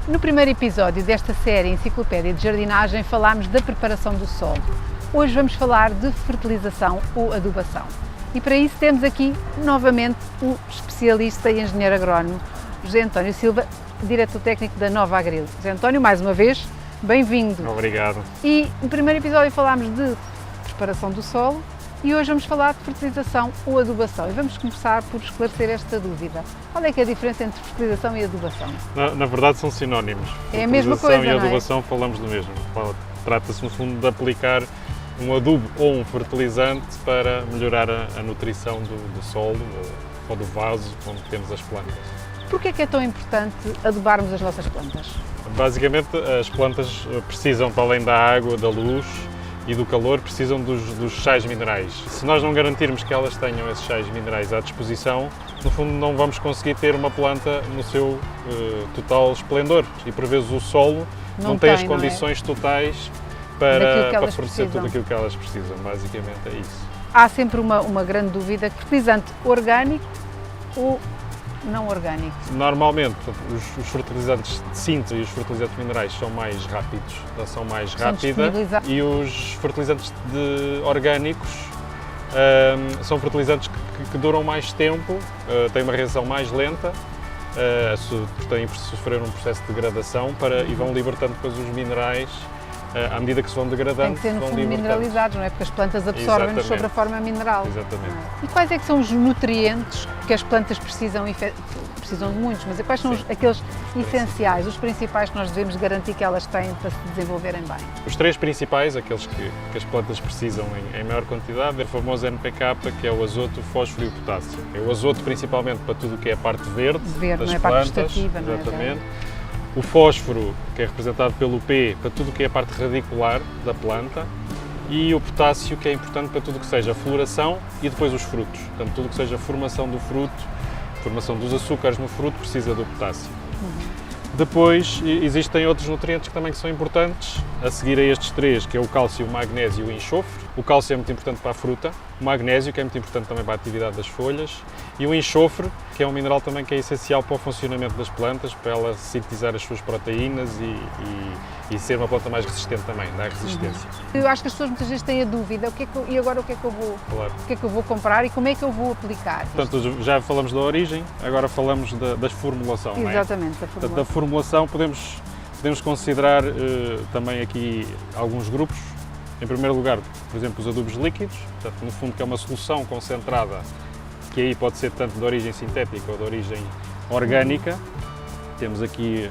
No primeiro episódio desta série Enciclopédia de Jardinagem falámos da preparação do solo. Hoje vamos falar de fertilização ou adubação. E para isso temos aqui novamente o especialista e engenheiro agrónomo José António Silva, diretor técnico da Nova Agril. José António, mais uma vez, bem-vindo. Obrigado. E no primeiro episódio falámos de preparação do solo e hoje vamos falar de fertilização ou adubação. E vamos começar por esclarecer esta dúvida. Qual é que é a diferença entre fertilização e adubação? Na verdade são sinónimos. É a mesma coisa, fertilização e adubação falamos do mesmo. Trata-se no fundo de aplicar um adubo ou um fertilizante para melhorar a nutrição do solo ou do vaso onde temos as plantas. Porquê é que é tão importante adubarmos as nossas plantas? Basicamente as plantas precisam, para além da água, da luz e do calor, precisam dos sais minerais. Se nós não garantirmos que elas tenham esses sais minerais à disposição, no fundo não vamos conseguir ter uma planta no seu total esplendor. E por vezes o solo não tem as condições totais para fornecer tudo aquilo que elas precisam. Basicamente é isso. Há sempre uma grande dúvida: fertilizante orgânico ou não orgânico? Normalmente os fertilizantes de síntese e os fertilizantes minerais são mais rápidos, da ação mais rápida, e os fertilizantes orgânicos são fertilizantes que duram mais tempo, têm uma reação mais lenta, têm de sofrer um processo de degradação e vão libertando depois os minerais. À medida que se vão degradando, tem que ser no fundo mineralizados, não é? Porque as plantas absorvem-nos sobre a forma mineral. Exatamente. E quais é que são os nutrientes que as plantas precisam? Precisam de muitos, mas quais são aqueles essenciais, os principais que nós devemos garantir que elas têm para se desenvolverem bem? Os três principais, aqueles que as plantas precisam em maior quantidade, é o famoso NPK, que é o azoto, o fósforo e o potássio. É o azoto principalmente para tudo o que é a parte verde das não é? plantas. Parte vegetativa, não é? Exatamente. O fósforo, que é representado pelo P, para tudo o que é a parte radicular da planta, e o potássio, que é importante para tudo o que seja a floração e depois os frutos. Portanto, tudo o que seja a formação do fruto, formação dos açúcares no fruto, precisa do potássio. Depois existem outros nutrientes que também são importantes, a seguir a estes três, que é o cálcio, o magnésio e o enxofre. O cálcio é muito importante para a fruta, o magnésio, que é muito importante também para a atividade das folhas, e o enxofre, que é um mineral também que é essencial para o funcionamento das plantas, para ela sintetizar as suas proteínas e ser uma planta mais resistente também, dar resistência. Eu acho que as pessoas muitas vezes têm a dúvida, e agora o que é que eu vou comprar e como é que eu vou aplicar? Portanto, já falamos da origem, agora falamos da formulação. Exatamente, não é? Portanto, da formulação podemos considerar também aqui alguns grupos. Em primeiro lugar, por exemplo, os adubos líquidos, portanto, no fundo que é uma solução concentrada, que aí pode ser tanto de origem sintética ou de origem orgânica. Temos aqui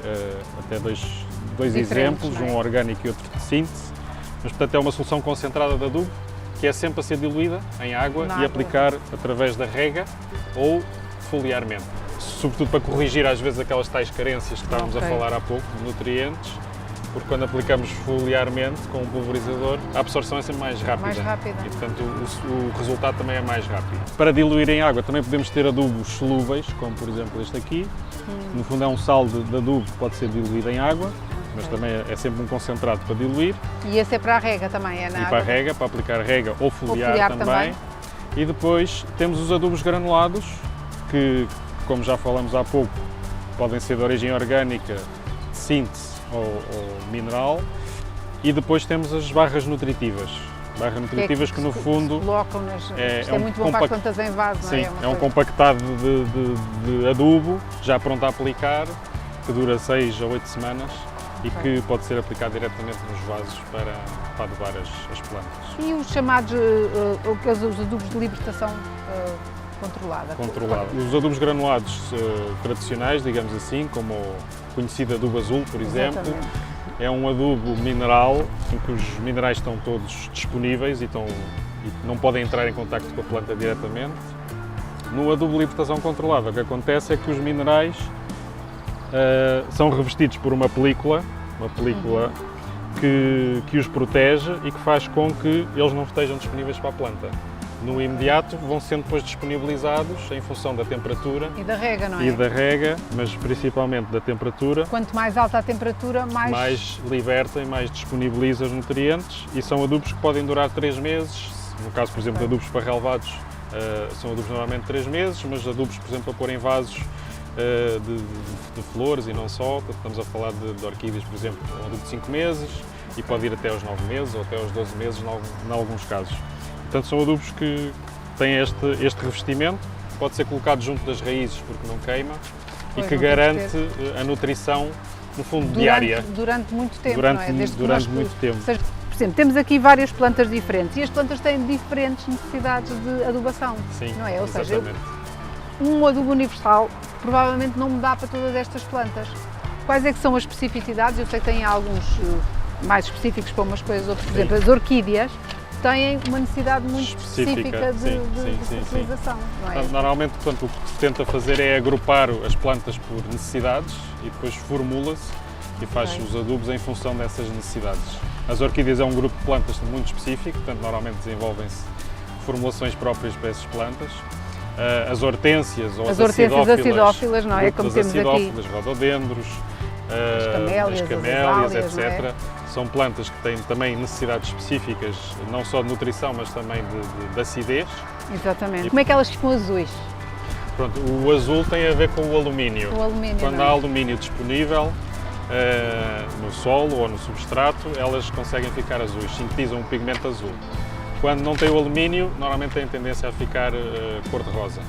até dois exemplos, um orgânico e outro de síntese, mas portanto é uma solução concentrada de adubo que é sempre a ser diluída em água e aplicar através da rega ou foliarmente, sobretudo para corrigir às vezes aquelas tais carências que estávamos a falar há pouco, de nutrientes, porque quando aplicamos foliarmente com um pulverizador, a absorção é sempre mais rápida. E portanto o resultado também é mais rápido. Para diluir em água também podemos ter adubos solúveis, como por exemplo este aqui. No fundo é um sal de adubo que pode ser diluído em água, mas também é sempre um concentrado para diluir. E esse é para a rega também, é na água? Para a rega, para aplicar rega ou foliar também. E depois temos os adubos granulados, que, como já falamos há pouco, podem ser de origem orgânica, de síntese ou mineral. E depois temos as barras nutritivas. Barras nutritivas que no fundo colocam é muito bom para as plantas em vaso, não é? Sim, é um compactado de adubo já pronto a aplicar, que dura 6 a 8 semanas e que pode ser aplicado diretamente nos vasos para adubar as plantas. E os chamados os adubos de libertação controlada? Os adubos granulados tradicionais, digamos assim, como o conhecido adubo azul, por exemplo. Exatamente. É um adubo mineral em que os minerais estão todos disponíveis e não podem entrar em contacto com a planta diretamente. No adubo de libertação controlada, o que acontece é que os minerais são revestidos por uma película que os protege e que faz com que eles não estejam disponíveis para a planta. No imediato vão sendo depois disponibilizados em função da temperatura e da rega, não é? E da rega, mas principalmente da temperatura. Quanto mais alta a temperatura, mais liberta e mais disponibiliza os nutrientes, e são adubos que podem durar 3 meses. No caso, por exemplo, de adubos para relevados, são adubos normalmente 3 meses, mas adubos, por exemplo, para pôr em vasos de flores e não só. Estamos a falar de orquídeas, por exemplo, um adubo de 5 meses e pode ir até aos 9 meses ou até aos 12 meses em alguns casos. Portanto, são adubos que têm este revestimento, pode ser colocado junto das raízes porque não queima e que garante a nutrição, no fundo, diária. Durante muito tempo, durante, não é? Durante muito tempo. Ou seja, por exemplo, temos aqui várias plantas diferentes e as plantas têm diferentes necessidades de adubação, Sim, não é? Ou seja, exatamente. Um adubo universal provavelmente não me dá para todas estas plantas. Quais é que são as especificidades? Eu sei que tem alguns mais específicos para umas coisas, outras, por exemplo, as orquídeas têm uma necessidade muito específica de fertilização, não é? Normalmente, portanto, o que se tenta fazer é agrupar as plantas por necessidades e depois formula-se e faz os adubos em função dessas necessidades. As orquídeas é um grupo de plantas muito específico, portanto, normalmente desenvolvem-se formulações próprias para essas plantas. As hortênsias ou as acidófilas, não é? Como temos aqui. Rododendros, as camélias, etc. São plantas que têm também necessidades específicas, não só de nutrição, mas também de acidez. Exatamente. Como é que elas ficam azuis? Pronto, o azul tem a ver com o alumínio. Quando há alumínio disponível no solo ou no substrato, elas conseguem ficar azuis, sintetizam um pigmento azul. Quando não tem o alumínio, normalmente tem tendência a ficar cor-de-rosa.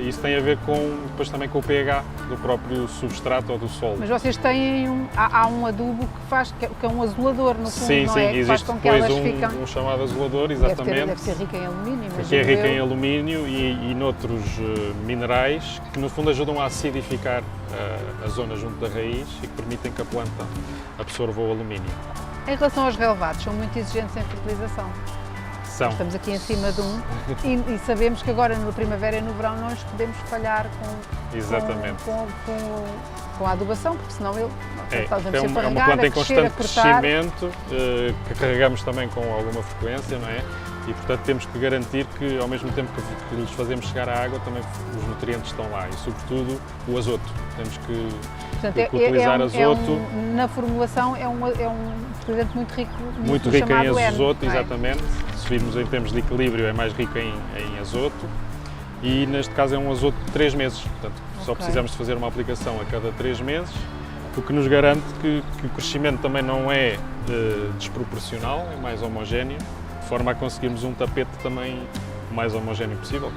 Isso tem a ver depois também com o pH do próprio substrato ou do solo. Mas vocês têm há um adubo que é um azulador, no fundo, sim, não é? Sim, existe depois um chamado azulador, exatamente. Deve ser rico em alumínio. Que é rico em alumínio e noutros minerais que no fundo ajudam a acidificar a zona junto da raiz e que permitem que a planta absorva o alumínio. Em relação aos relevados, são muito exigentes em fertilização? Estamos aqui em cima de um e sabemos que agora na primavera e no verão não nos podemos falhar com a adubação, porque senão ele é uma planta em constante crescimento, que carregamos também com alguma frequência, não é? E portanto temos que garantir que ao mesmo tempo que lhes fazemos chegar a água, também os nutrientes estão lá e sobretudo o azoto. Temos que utilizar azoto. Na formulação é um fertilizante muito rico em azoto, exatamente. Se virmos em termos de equilíbrio, é mais rico em azoto e neste caso é um azoto de 3 meses, portanto só precisamos de fazer uma aplicação a cada 3 meses, o que nos garante que o crescimento também não é desproporcional, é mais homogéneo, de forma a conseguirmos um tapete também o mais homogéneo possível.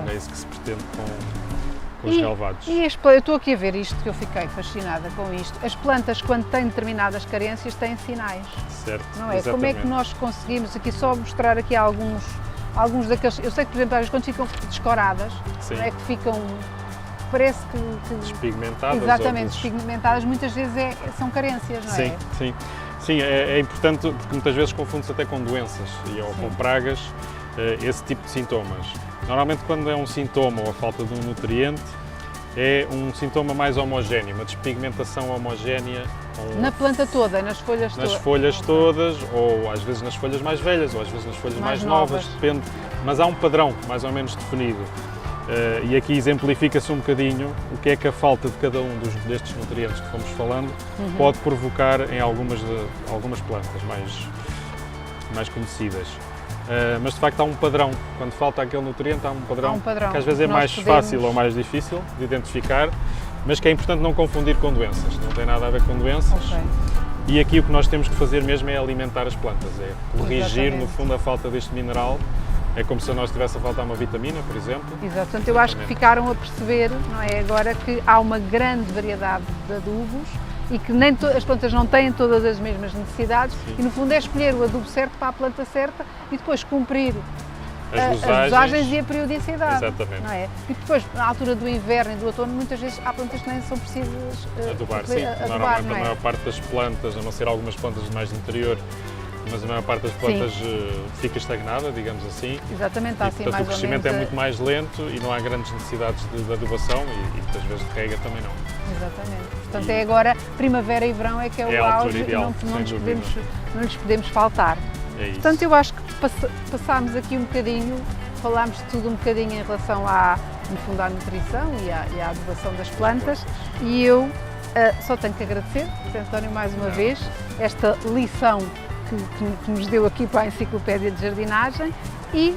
É isso que se pretende com os relevados. Eu estou aqui a ver isto, que eu fiquei fascinada com isto. As plantas, quando têm determinadas carências, têm sinais. Certo, não é? Exatamente. Como é que nós conseguimos aqui só mostrar aqui alguns daqueles... Eu sei que, por exemplo, às vezes quando ficam descoradas, não é que ficam... Parece que despigmentadas. Exatamente, despigmentadas, muitas vezes são carências, não é? Sim, é importante, porque muitas vezes confunde-se até com doenças ou com pragas, esse tipo de sintomas. Normalmente quando é um sintoma ou a falta de um nutriente, é um sintoma mais homogéneo, uma despigmentação homogénea. Na planta toda, nas folhas todas? Nas folhas todas, ou às vezes nas folhas mais velhas, ou às vezes nas folhas mais novas, depende, mas há um padrão mais ou menos definido. E aqui exemplifica-se um bocadinho o que é que a falta de cada um destes nutrientes que fomos falando pode provocar em algumas plantas mais conhecidas. Mas de facto há um padrão, quando falta aquele nutriente há um padrão que às vezes é mais fácil ou mais difícil de identificar, mas que é importante não confundir com doenças, não tem nada a ver com doenças. E aqui o que nós temos que fazer mesmo é alimentar as plantas, é corrigir no fundo a falta deste mineral. É como se a nós estivesse a faltar uma vitamina, por exemplo. Exato, portanto eu acho que ficaram a perceber, não é, agora que há uma grande variedade de adubos e que as plantas não têm todas as mesmas necessidades e no fundo é escolher o adubo certo para a planta certa e depois cumprir as dosagens e a periodicidade. Exatamente. Não é? E depois, na altura do inverno e do outono, muitas vezes há plantas que nem são precisas adubar. Normalmente a maior parte das plantas, a não ser algumas plantas mais de interior, mas a maior parte das plantas fica estagnada, digamos assim. Exatamente, está assim portanto, mais o crescimento ou menos, é muito mais lento e não há grandes necessidades de adubação e muitas vezes de rega também não. Exatamente. Portanto, é agora primavera e verão é que é o auge ideal, e não lhes podemos faltar. É isso. Portanto, eu acho que passámos aqui um bocadinho, falámos de tudo um bocadinho em relação no fundo, à nutrição e à adubação das plantas e eu só tenho que agradecer, Sr. António, mais uma vez, esta lição que nos deu aqui para a Enciclopédia de Jardinagem e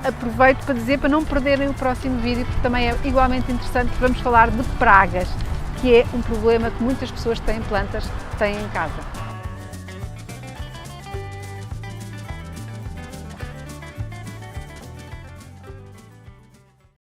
aproveito para dizer para não perderem o próximo vídeo, porque também é igualmente interessante, vamos falar de pragas, que é um problema que muitas pessoas que têm plantas têm em casa.